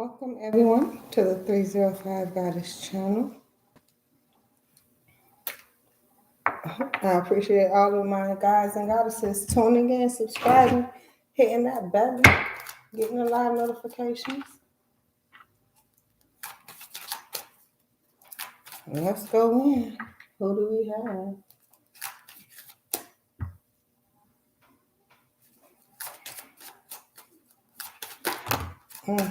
Welcome everyone to the 305 Goddess channel. I appreciate all of my guys and goddesses tuning in, subscribing, hitting that bell, getting the live notifications. Let's go in. Who do we have?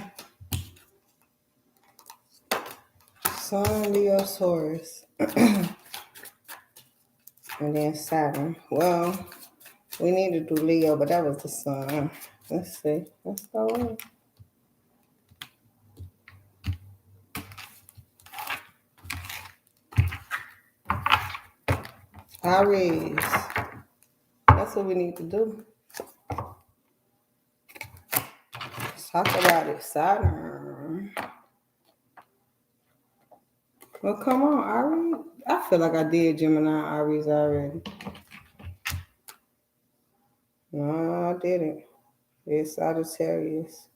Sun, Leo, Taurus, and then Saturn. Well, we need to do Leo, but that was the sun. Let's see. Let's go in. Aries. That's what we need to do. Let's talk about it. Saturn. Well, come on, Aries. I feel like I did Gemini Aries already. No, I didn't. It's Sagittarius.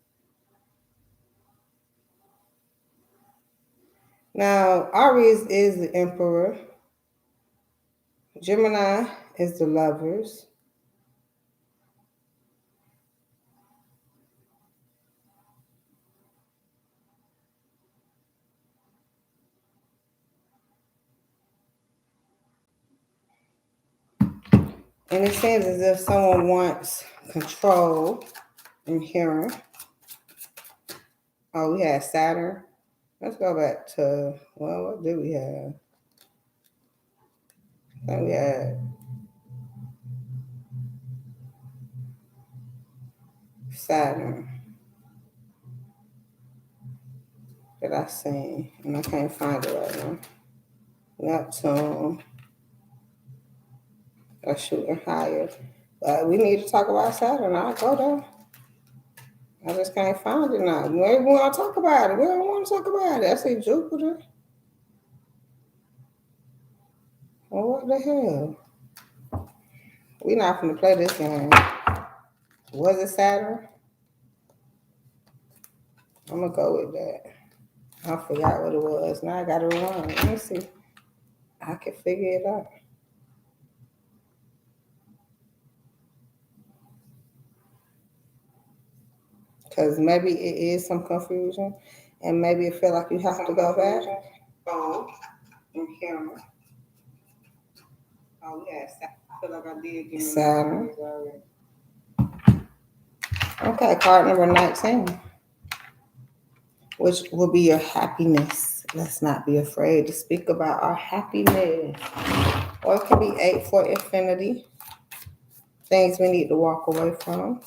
Now, Aries is the Emperor. Gemini is the Lovers. And it seems as if someone wants control and hearing. Oh, we had Saturn. Let's go back to, well, what did we have? I think we had Saturn that I seen, and I can't find it right now. Neptune. Are shooting higher. But we need to talk about Saturn. I'll go there. I just can't find it now. Maybe we want to talk about it. We don't want to talk about it. I see Jupiter. Well, what the hell? We're not going to play this game. Was it Saturn? I'm going to go with that. I forgot what it was. Now I got to rewind. Let me see. I can figure it out. Because maybe it is some confusion. And maybe it feel like you have to go back. Oh, and camera. Oh, yes. I feel like I did get Saturn. Okay, card number 19, which will be your happiness. Let's not be afraid to speak about our happiness. Or it can be 8 for infinity. Things we need to walk away from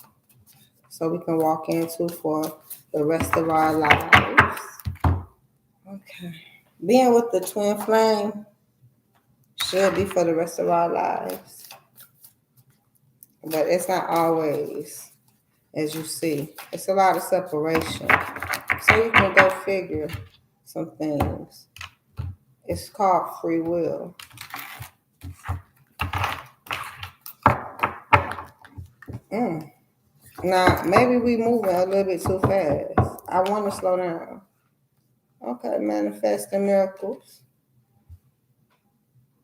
so we can walk into for the rest of our lives. Okay. Being with the twin flame should be for the rest of our lives. But it's not always, as you see. It's a lot of separation. So you can go figure some things. It's called free will. Now, maybe we moving a little bit too fast. I want to slow down. Okay, manifesting miracles.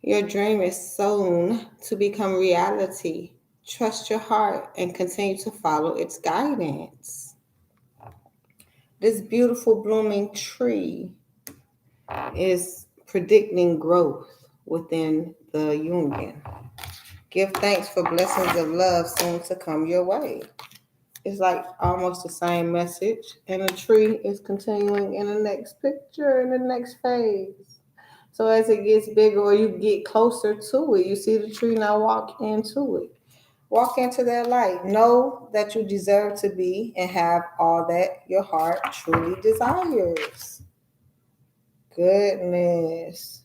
Your dream is soon to become reality. Trust your heart and continue to follow its guidance. This beautiful blooming tree is predicting growth within the union. Give thanks for blessings of love soon to come your way. It's like almost the same message, and the tree is continuing in the next picture, in the next phase. So as it gets bigger or you get closer to it, you see the tree, now walk into it. Walk into that light. Know that you deserve to be and have all that your heart truly desires. Goodness.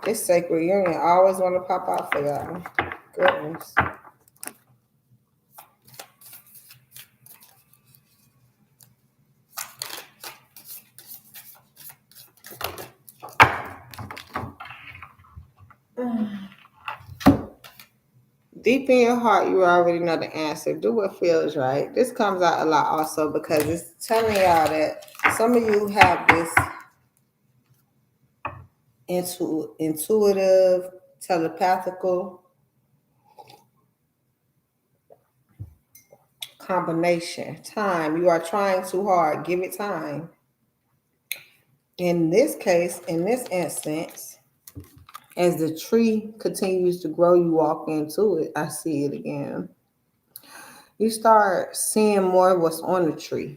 This sacred union, I always want to pop out for y'all. Goodness. Deep in your heart, you already know the answer. Do what feels right. This comes out a lot also because it's telling y'all that some of you have this intuitive, telepathical combination. Time. You are trying too hard. Give it time. In this case, in this instance, as the tree continues to grow, you walk into it. I see it again. You start seeing more of what's on the tree.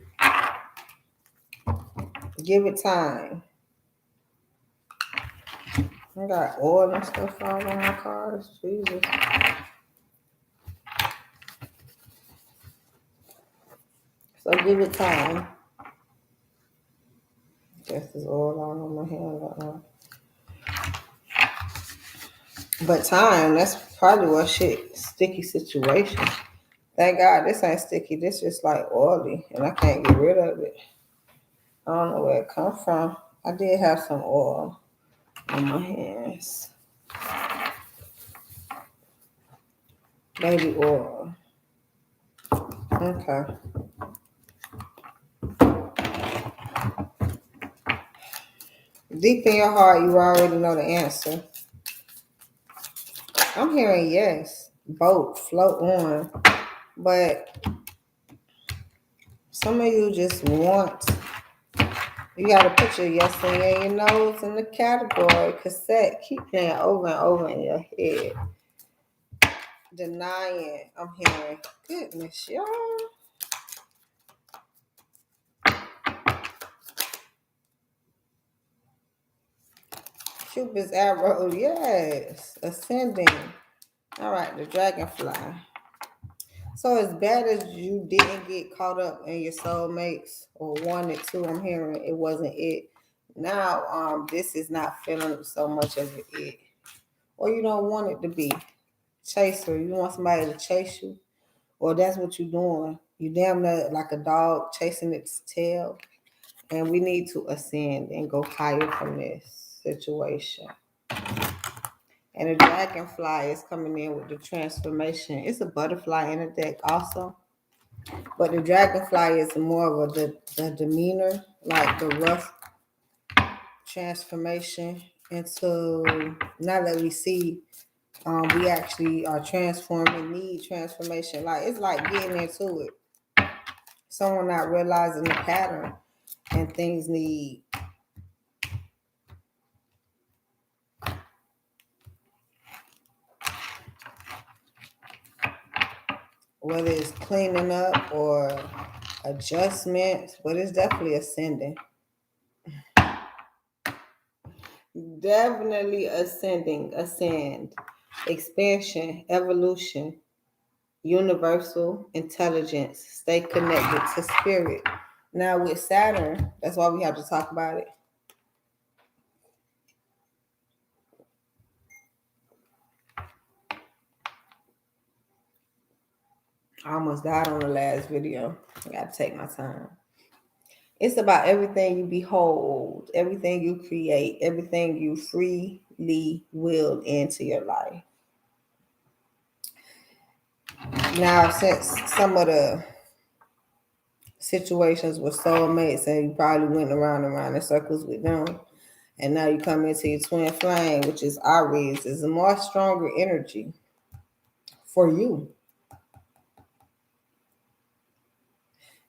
Give it time. I got oil and stuff all on my cars. Jesus. So give it time. Guess there's oil all on my hand. But time, that's probably what sticky situation. Thank God this ain't sticky. This just like oily and I can't get rid of it. I don't know where it come from. I did have some oil on my hands. Baby oil. Okay. Deep in your heart, you already know the answer. I'm hearing yes. Boat, float on. But some of you just want, you got to put your yes and your no's in the category. Cassette, keep playing over and over in your head. Denying, I'm hearing, goodness, y'all. Cupid's arrow, yes. Ascending. All right, the dragonfly. So as bad as you didn't get caught up in your soulmates or wanted to, I'm hearing it wasn't it. Now, this is not feeling so much as it. Or you don't want it to be. Chaser. You want somebody to chase you. Or that's what you're doing. You damn near like a dog chasing its tail. And we need to ascend and go higher from this situation. And the dragonfly is coming in with the transformation. It's a butterfly in the deck also. But the dragonfly is more of the demeanor, like the rough transformation into, now that we see we actually are transforming, need transformation. Like it's like getting into it. Someone not realizing the pattern and things need whether it's cleaning up or adjustments, but it's definitely ascending. Definitely ascend, expansion, evolution, universal intelligence, stay connected to spirit. Now with Saturn, that's why we have to talk about it. I almost died on the last video. I gotta take my time. It's about everything you behold, everything you create, everything you freely willed into your life. Now, since some of the situations with soulmates and you probably went around and around in circles with them, and now you come into your twin flame, which is Aries, is a more stronger energy for you.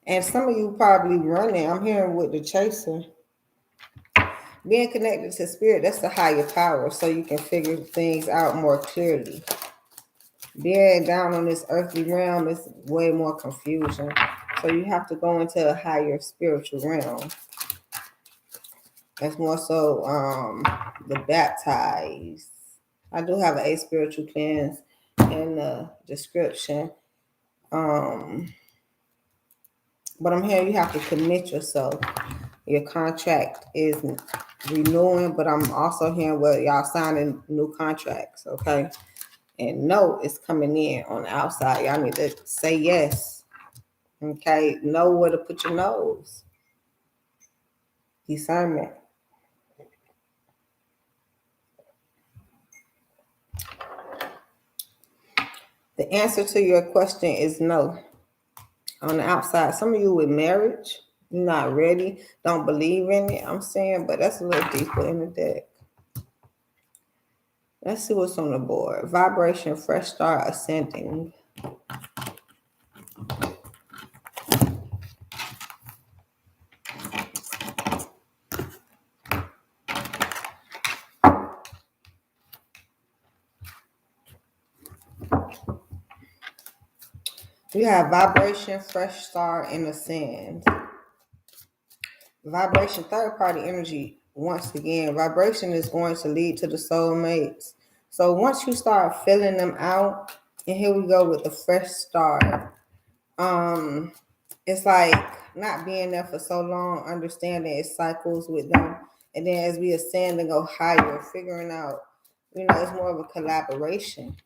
And some of you probably running. I'm hearing with the chaser. Being connected to spirit, that's the higher power, so you can figure things out more clearly. Being down on this earthly realm is way more confusion. So you have to go into a higher spiritual realm. That's more so the baptized. I do have a spiritual cleanse in the description. But I'm hearing you have to commit yourself. Your contract is renewing, but I'm also hearing y'all signing new contracts, okay? And no is coming in on the outside. Y'all need to say yes, okay? Know where to put your nose. Discernment. The The answer to your question is no. On the outside, some of you with marriage, you're not ready, don't believe in it, I'm saying, but that's a little deeper in the deck. Let's see what's on the board. Vibration, fresh start, ascending. You have vibration, fresh start, and ascend. Vibration, third party energy. Once again, vibration is going to lead to the soulmates. So once you start filling them out, and here we go with the fresh start. It's like not being there for so long, understanding its cycles with them, and then as we ascend and go higher, figuring out, it's more of a collaboration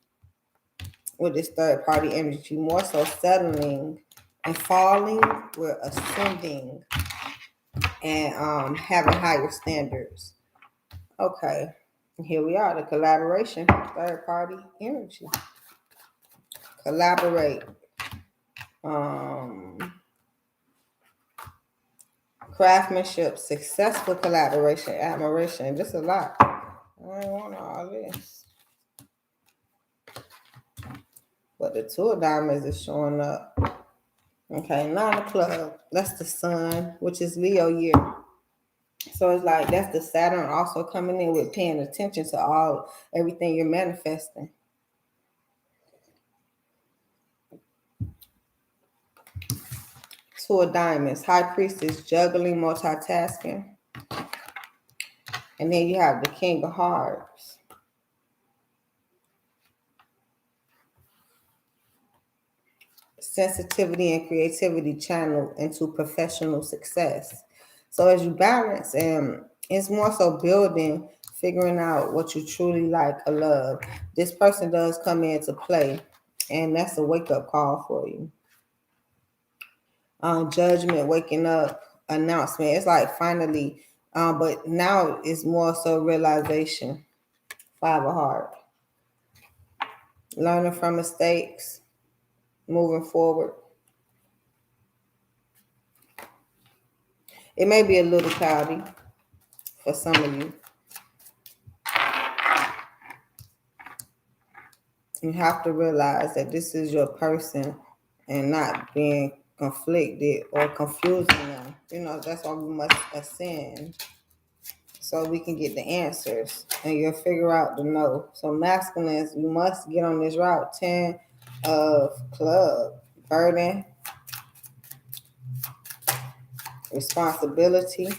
with this third party energy, more so settling and falling. We're ascending and having higher standards. Okay, here we are, the collaboration, third party energy. Collaborate. Craftsmanship, successful collaboration, admiration. This is a lot. I don't want all this. But the two of diamonds is showing up. Okay, 9 of clubs. That's the sun, which is Leo year. So it's like that's the Saturn also coming in with paying attention to everything you're manifesting. Two of diamonds, high priestess, juggling, multitasking. And then you have the king of hearts. Sensitivity and creativity channeled into professional success. So as you balance, and it's more so building, figuring out what you truly like or love. This person does come into play, and that's a wake-up call for you. Judgment, waking up, announcement. It's like finally, but now it's more so realization. 5 of hearts. Learning from mistakes, moving forward. It may be a little cloudy for some of you. You have to realize that this is your person and not being conflicted or confusing them. That's why we must ascend so we can get the answers and you'll figure out the no. So masculines, you must get on this route. 10 of club, burden, responsibility.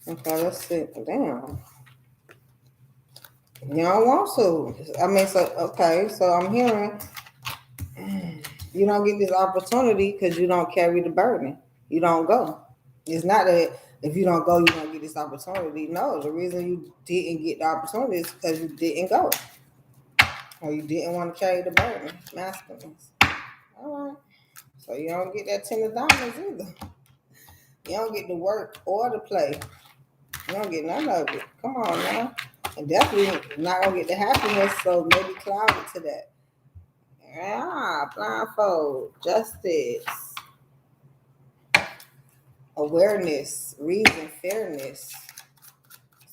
Okay, let's sit down. You don't want to. So I'm hearing you don't get this opportunity because you don't carry the burden. You don't go. It's not that if you don't go, you don't get this opportunity. No, the reason you didn't get the opportunity is because you didn't go. Or you didn't want to carry the burden. Masculines. All right. So you don't get that 10 of diamonds either. You don't get the work or the play. You don't get none of it. Come on now. And definitely not going to get the happiness, so maybe cloud it to that. Blindfold, justice, awareness, reason, fairness.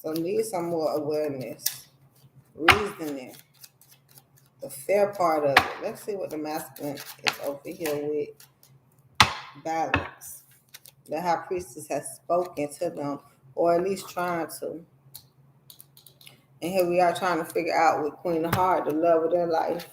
So need some more awareness, reasoning, the fair part of it. Let's see what the masculine is over here with. Balance. The high priestess has spoken to them, or at least trying to. And here we are trying to figure out with Queen of Hearts, the love of their life.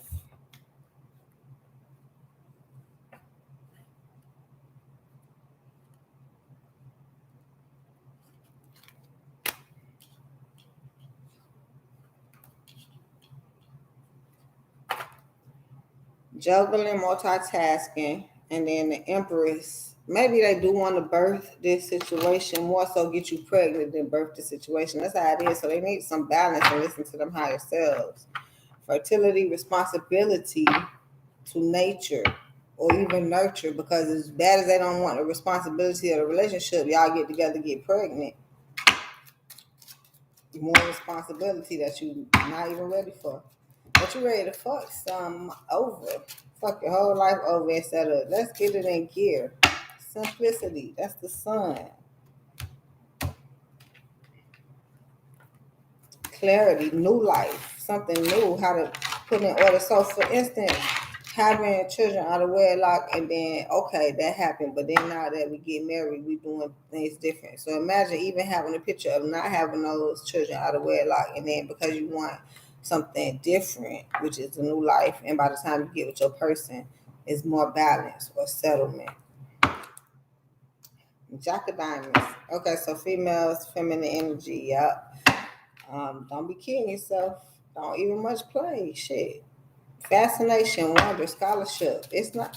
Juggling, multitasking, and then the Empress. Maybe they do want to birth this situation, more so get you pregnant than birth the situation. That's how it is. So they need some balance and listen to them higher selves. Fertility, responsibility to nature or even nurture, because as bad as they don't want the responsibility of the relationship, y'all get together, get pregnant. More responsibility that you're not even ready for. But you ready to fuck some over. Fuck your whole life over instead of let's get it in gear. Simplicity. That's the sun. Clarity, new life, something new, how to put in order. So for instance, having children out of wedlock and then okay, that happened, but then now that we get married, we doing things different. So imagine even having a picture of not having those children out of wedlock and then because you want something different, which is a new life, and by the time you get with your person, it's more balance or settlement. Jack of diamonds. Okay, so females, feminine energy, yep. Don't be kidding yourself. Don't even much play. Shit. Fascination, wonder, scholarship. It's not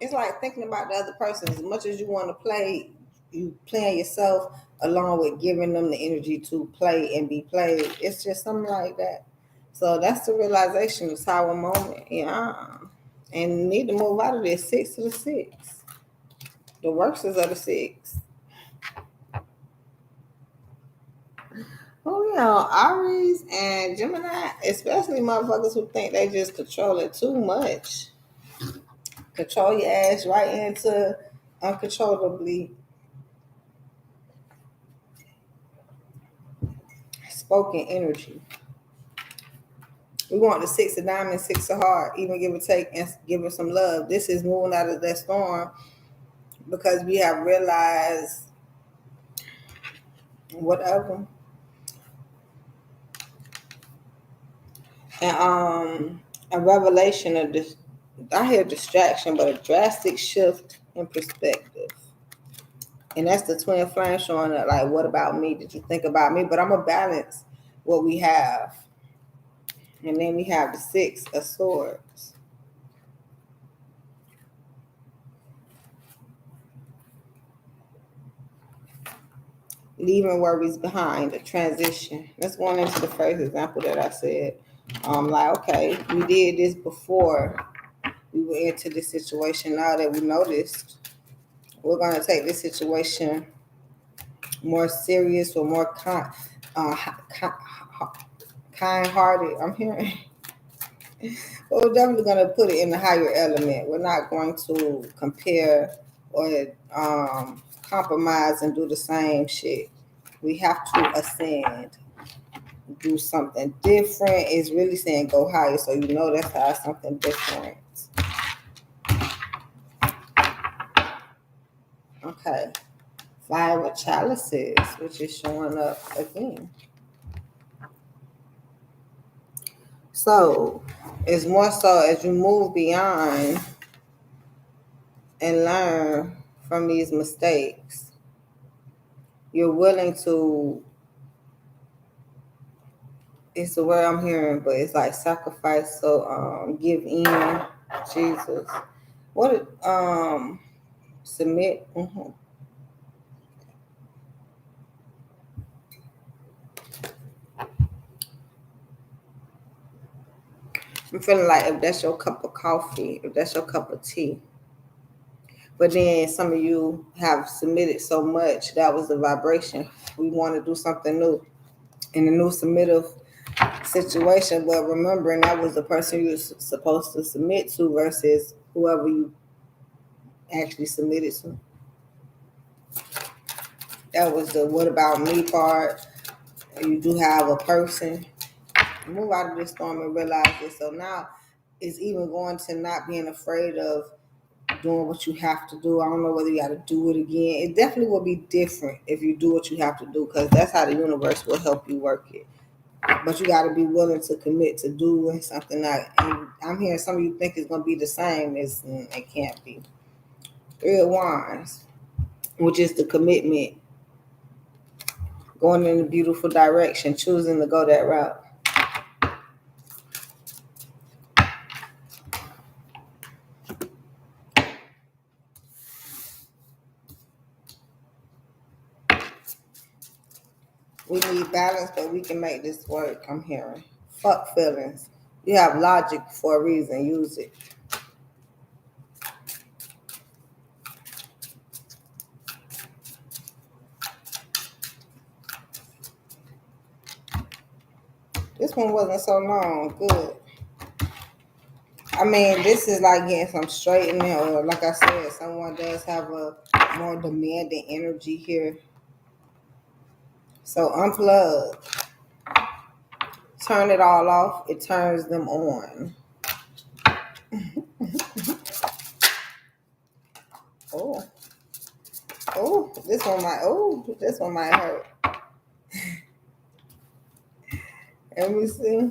it's like thinking about the other person. As much as you want to play, you playing yourself along with giving them the energy to play and be played. It's just something like that. So that's the realization, the sour moment. Yeah. And need to move out of this. 6 to the 6. The works is of the 6. Oh yeah, Aries and Gemini, especially motherfuckers who think they just control it too much. Control your ass right into uncontrollably spoken energy. We want the 6 of diamonds, 6 of heart, even give or take and give it some love. This is moving out of that storm because we have realized whatever. And a revelation of this, I hear distraction, but a drastic shift in perspective. And that's the twin flame showing up like, what about me? Did you think about me? But I'm going to balance what we have. And then we have the 6 of swords. Leaving worries behind, a transition. Let's go on into the first example that I said. Like, okay, we did this before we were into this situation. Now that we noticed, we're going to take this situation more serious or more kind-hearted. I'm hearing. But we're definitely going to put it in the higher element. We're not going to compare or compromise and do the same shit. We have to ascend, do something different. It's really saying go higher, so you know that's how something different. Okay. 5 of chalices, which is showing up again. So it's more so as you move beyond and learn from these mistakes, you're willing to, it's the word I'm hearing, but it's like sacrifice. So give in, Jesus. What submit? Mm-hmm. I'm feeling like if that's your cup of coffee, if that's your cup of tea, but then some of you have submitted so much, that was the vibration. We want to do something new in a new submissive situation, but remembering that was the person you were supposed to submit to versus whoever you actually submitted to. That was the what about me part. You do have a person. Move out of this storm and realize this. So now it's even going to not being afraid of doing what you have to do. I don't know whether you got to do it again. It definitely will be different if you do what you have to do because that's how the universe will help you work it. But you got to be willing to commit to doing something that, and I'm hearing some of you think it's going to be the same. It can't be. 3 of Wands, which is the commitment, going in a beautiful direction, choosing to go that route. We need balance, but we can make this work. I'm hearing. Fuck feelings. You have logic for a reason. Use it. This one wasn't so long. Good. I mean, this is like getting some straightening, or like I said, someone does have a more demanding energy here. So unplug. Turn it all off. It turns them on. Oh. Oh, this one might hurt. Let me see.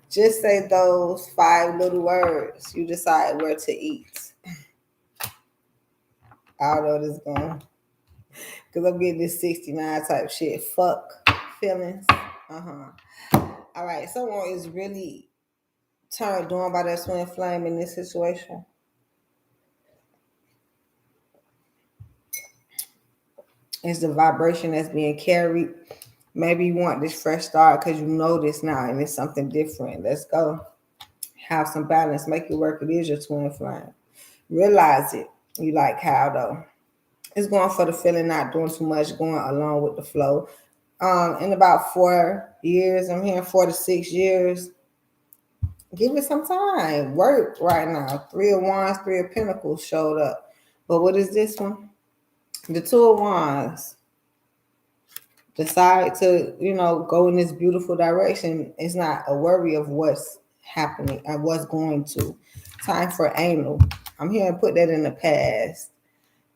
Just say those 5 little words. You decide where to eat. I don't know this going. Because I'm getting this 69 type shit. Fuck feelings. All right. Someone is really turned on by that twin flame in this situation. It's the vibration that's being carried. Maybe you want this fresh start because you know this now and it's something different. Let's go. Have some balance. Make it work. It is your twin flame. Realize it. You like how though. It's going for the feeling, not doing too much, going along with the flow. In about 4 years, I'm hearing 4 to 6 years. Give it some time. Work right now. 3 of Wands, 3 of Pentacles showed up. But what is this one? The 2 of Wands. Decide to, go in this beautiful direction. It's not a worry of what's happening and what's going to. Time for anal. I'm here to put that in the past.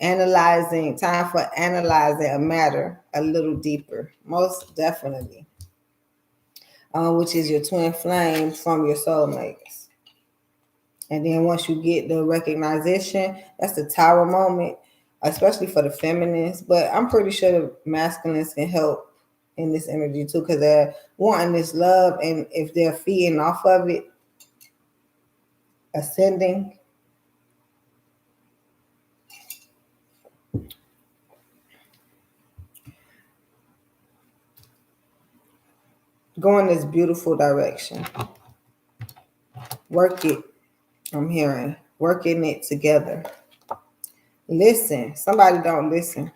Time for analyzing a matter a little deeper. Most definitely. Which is your twin flame from your soulmates. And then once you get the recognition, that's the Tower moment, especially for the feminines. But I'm pretty sure the masculines can help in this energy too, because they're wanting this love, and if they're feeding off of it, ascending. Go in this beautiful direction. Work it. I'm hearing working it together. Listen. Somebody don't listen.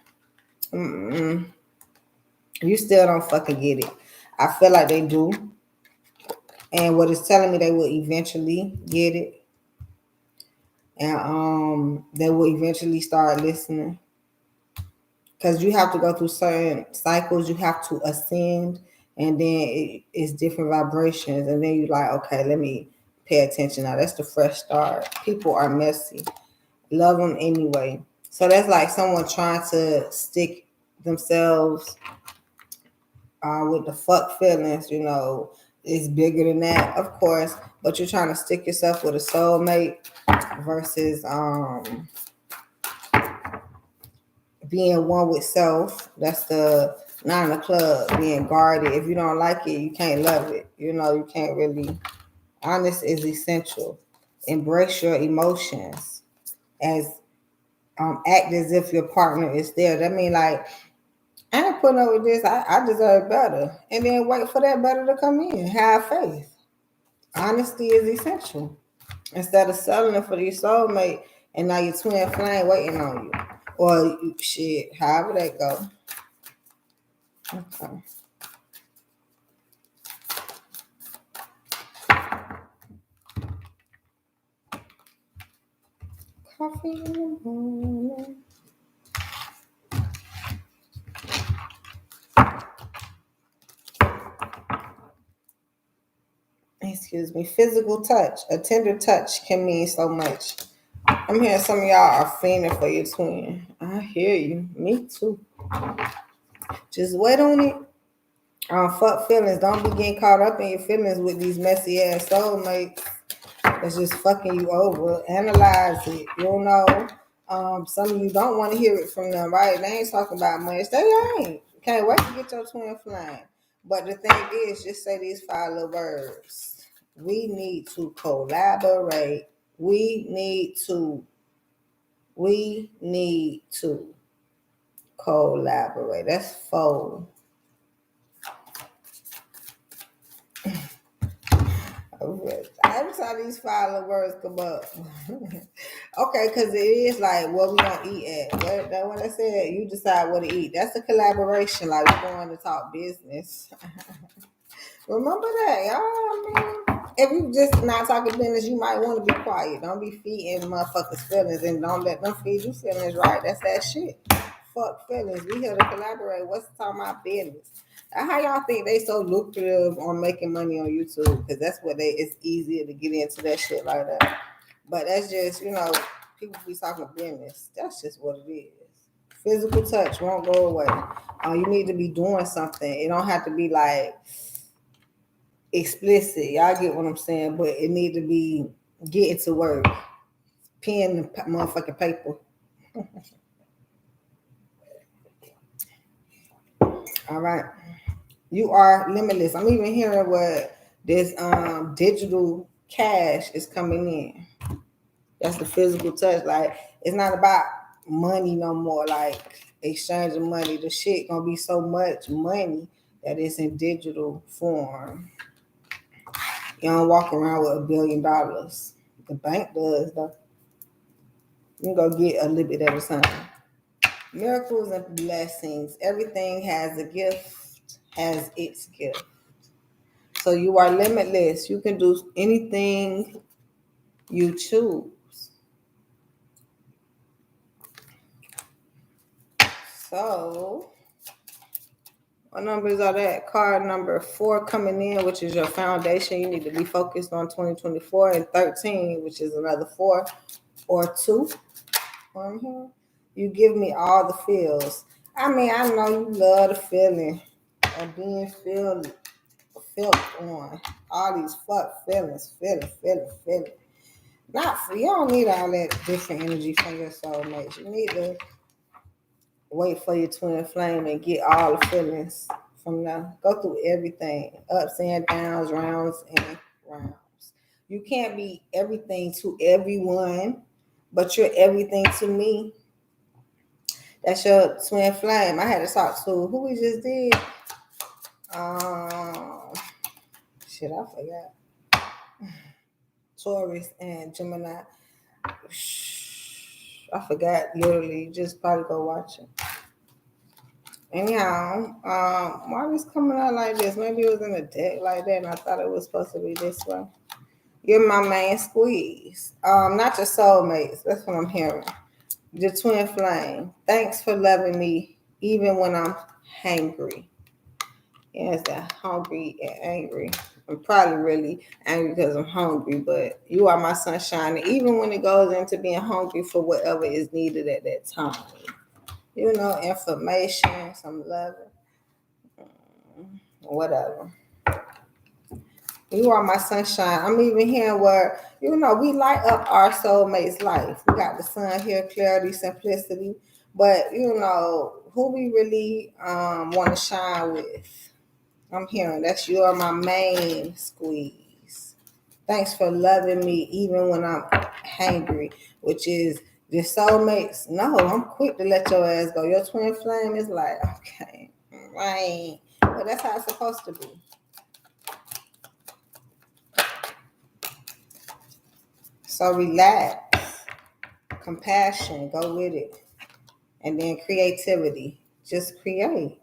You still don't fucking get it. I feel like they do. And what it's telling me, they will eventually get it. And they will eventually start listening. Because you have to go through certain cycles. You have to ascend. And then it's different vibrations. And then you're like, okay, let me pay attention now. That's the fresh start. People are messy. Love them anyway. So that's like someone trying to stick themselves with the fuck feelings, it's bigger than that, of course, but you're trying to stick yourself with a soulmate versus being one with self. That's the 9 of clubs, being guarded. If you don't like it, you can't love it. You can't really. Honest is essential. Embrace your emotions as act as if your partner is there. That means like, I ain't putting up with this. I deserve better. And then wait for that better to come in. Have faith. Honesty is essential. Instead of selling it for your soulmate and now your twin flame waiting on you. Or shit, however that go. Okay. Coffee in the morning. Excuse me. Physical touch. A tender touch can mean so much. I'm hearing some of y'all are fiending for your twin. I hear you. Me too. Just wait on it. Fuck feelings. Don't be getting caught up in your feelings with these messy ass soulmates that's just fucking you over. Analyze it. Some of you don't want to hear it from them, right? They ain't talking about much. They ain't. Can't wait to get your twin flame. But the thing is, just say these 5 little words. We need to collaborate. We need to collaborate. That's 4. Every time these 5 little words come up, Okay, because it is like what we gonna eat at. What I said, you decide what to eat. That's a collaboration. Like we're going to talk business. Remember that, y'all. Man. If you just not talking business, you might want to be quiet. Don't be feeding motherfuckers feelings and don't let them feed you feelings. Right? That's that shit. Fuck feelings. We here to collaborate. What's talking about business? How y'all think they so lucrative on making money on YouTube? Because that's what it's easier to get into that shit like that. But that's just, people be talking business. That's just what it is. Physical touch won't go away. You need to be doing something. It don't have to be like explicit. Y'all get what I'm saying? But it need to be getting to work. Pen the motherfucking paper. All right. You are limitless. I'm even hearing what this digital cash is coming in. That's the physical touch. Like it's not about money no more. Like exchanging money. The shit gonna be so much money that it's in digital form. You don't walk around with $1 billion. The bank does though. You can go get a little bit at a time. Miracles and blessings. Everything has a gift, has its gift. So you are limitless. You can do anything you choose. So, what numbers are that? Card number 4 coming in, which is your foundation. You need to be focused on 2024, and 13, which is another 4 or 2. On here, you give me all the feels. I mean, I know you love the feeling of being felt on. All these fuck feelings, feeling. Not for you don't need all that different energy from your soulmates. You need to wait for your twin flame and get all the feelings from now. Go through everything, ups and downs, rounds and rounds. You can't be everything to everyone, but you're everything to me. That's your twin flame. I had to talk to who we just did. Shit, I forgot. Taurus and Gemini. I forgot literally. Just probably go watch it. Anyhow, why was coming out like this? Maybe it was in a deck like that, and I thought it was supposed to be this way. You're my main squeeze. Not your soulmates. That's what I'm hearing. Your twin flame. Thanks for loving me, even when I'm hangry. Yeah, it's that hungry and angry. I'm probably really angry because I'm hungry, but you are my sunshine. And even when it goes into being hungry for whatever is needed at that time. Information, some love, whatever. You are my sunshine. I'm even hearing where, we light up our soulmate's life. We got the sun here, clarity, simplicity. But, who we really want to shine with. I'm hearing that's you are my main squeeze. Thanks for loving me even when I'm hangry, which is the soulmates. No, I'm quick to let your ass go. Your twin flame is like, okay, right. But that's how it's supposed to be. So relax, compassion, go with it. And then creativity. Just create.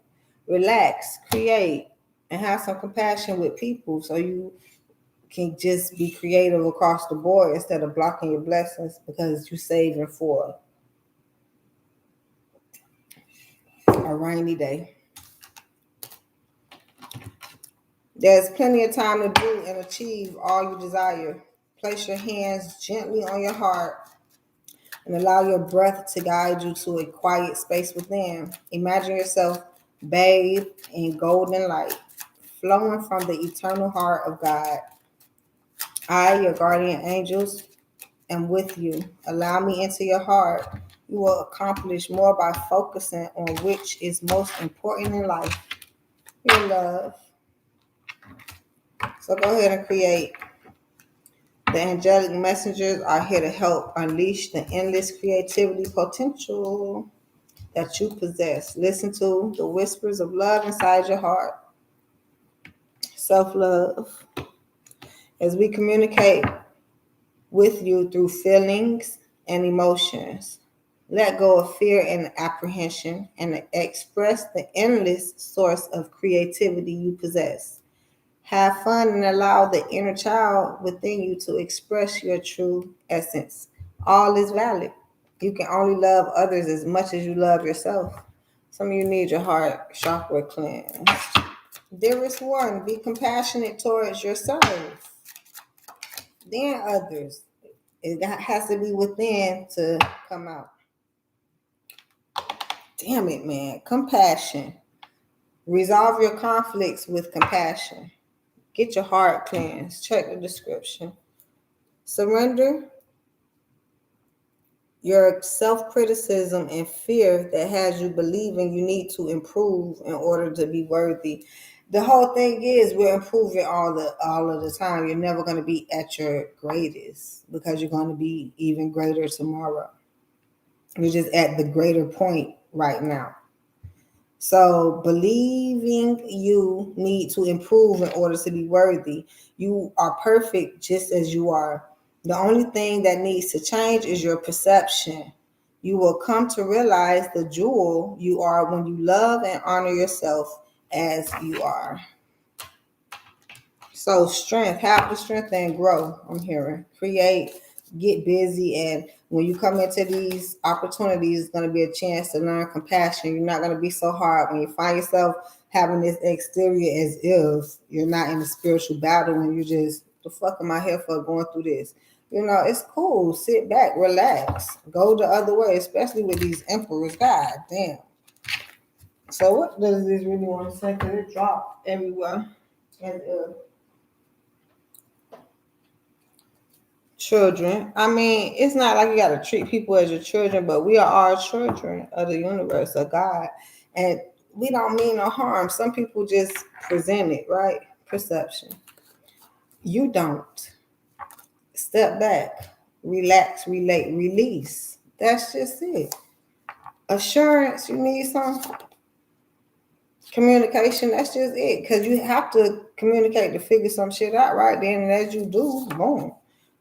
Relax, create, and have some compassion with people so you can just be creative across the board instead of blocking your blessings because you're saving for a rainy day. There's plenty of time to do and achieve all you desire. Place your hands gently on your heart and allow your breath to guide you to a quiet space within. Imagine yourself bathed in golden light, flowing from the eternal heart of God. I, your guardian angels, am with you. Allow me into your heart. You will accomplish more by focusing on which is most important in life, your love. So go ahead and create. The angelic messengers are here to help unleash the endless creativity potential that you possess. Listen to the whispers of love inside your heart. Self-love. As we communicate with you through feelings and emotions. Let go of fear and apprehension and express the endless source of creativity you possess. Have fun and allow the inner child within you to express your true essence. All is valid. You can only love others as much as you love yourself. Some of you need your heart chakra cleansed. Dearest one, be compassionate towards yourself, then others. It has to be within to come out. Damn it, man. Compassion. Resolve your conflicts with compassion. Get your heart cleansed. Check the description. Surrender your self-criticism and fear that has you believing you need to improve in order to be worthy. The whole thing is we're improving all of the time. You're never going to be at your greatest because you're going to be even greater tomorrow. You're just at the greater point right now. So believing you need to improve in order to be worthy. You are perfect just as you are. The only thing that needs to change is your perception. You will come to realize the jewel you are when you love and honor yourself as you are. So strength, have the strength and grow. I'm hearing create, get busy, and when you come into these opportunities, it's going to be a chance to learn compassion. You're not going to be so hard when you find yourself having this exterior as if you're not in a spiritual battle and you just, the fuck am I here for going through this? You know, it's cool. Sit back, relax, go the other way, especially with these emperors. God damn. So what does this really want to say? Because it dropped everywhere. And children. I mean, it's not like you got to treat people as your children, but we are all children of the universe, of God. And we don't mean no harm. Some people just present it, right? Perception. You don't. Step back, relax, relate, release. That's just it. Assurance, you need some communication. That's just it. Because you have to communicate to figure some shit out, right? Then, and as you do, boom.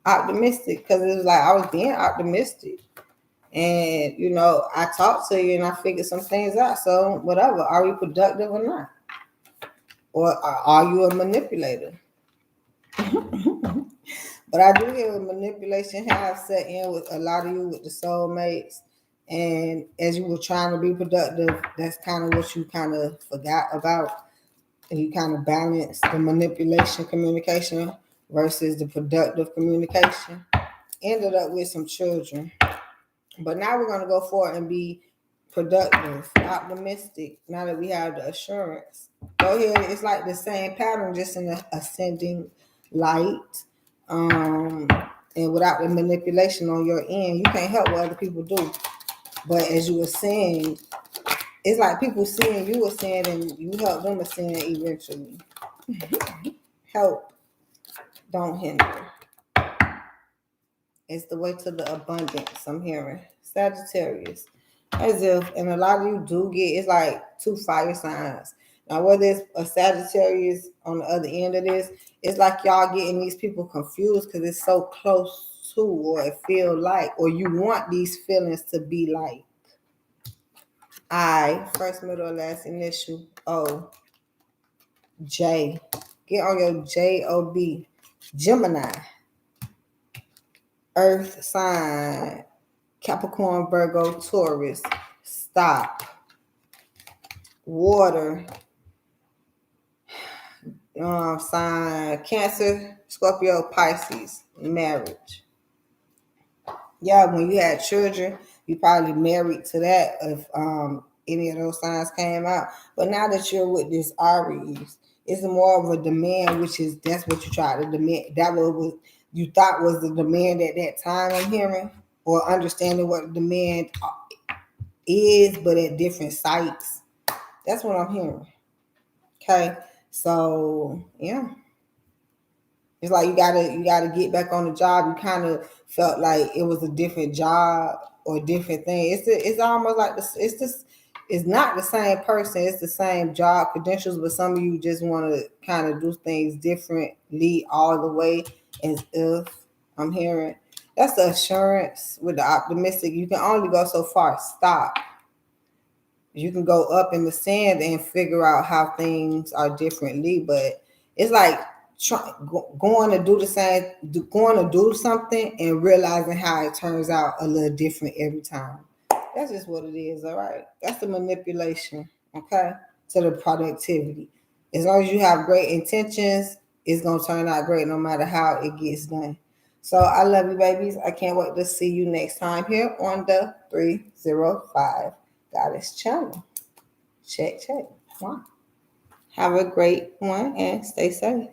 Optimistic. Because it was like I was being optimistic. And, you know, I talked to you and I figured some things out. So, whatever. Are we productive or not? Or are you a manipulator? But I do hear manipulation have set in with a lot of you with the soulmates. And as you were trying to be productive, that's kind of what you kind of forgot about. And you kind of balance the manipulation communication versus the productive communication. Ended up with some children. But now we're going to go forward and be productive, optimistic, now that we have the assurance. Go ahead. It's like the same pattern, just in the ascending light. And without the manipulation on your end, you can't help what other people do. But as you were saying, it's like people seeing you ascend and you help them ascend eventually. Help, don't hinder. It's the way to the abundance, I'm hearing. Sagittarius. As if, and a lot of you do get, it's like two fire signs. Now, whether it's a Sagittarius on the other end of this, it's like y'all getting these people confused because it's so close to, or it feel like, or you want these feelings to be like. I, first, middle, last initial, O, J. Get on your J-O-B. Gemini. Earth sign. Capricorn, Virgo, Taurus. Stop. Water. Sign. Cancer, Scorpio, Pisces. Marriage. Yeah, when you had children, you probably married to that if any of those signs came out. But now that you're with this Aries, it's more of a demand, which is that's what you try to demand. That was you thought was the demand at that time. I'm hearing, or understanding what the demand is, but at different sites. That's what I'm hearing. Okay, so yeah. It's like you gotta get back on the job. You kind of felt like it was a different job or a different thing. It's almost like it's not the same person. It's the same job credentials, but some of you just want to kind of do things differently all the way as if I'm hearing. That's the assurance with the optimistic. You can only go so far. Stop. You can go up in the sand and figure out how things are differently, but it's like going to do the same, going to do something and realizing how it turns out a little different every time. That's just what it is, all right? That's the manipulation, okay, to the productivity. As long as you have great intentions, it's going to turn out great no matter how it gets done. So I love you, babies. I can't wait to see you next time here on the 305 Goddess channel. Check, check. Wow. Have a great one and stay safe.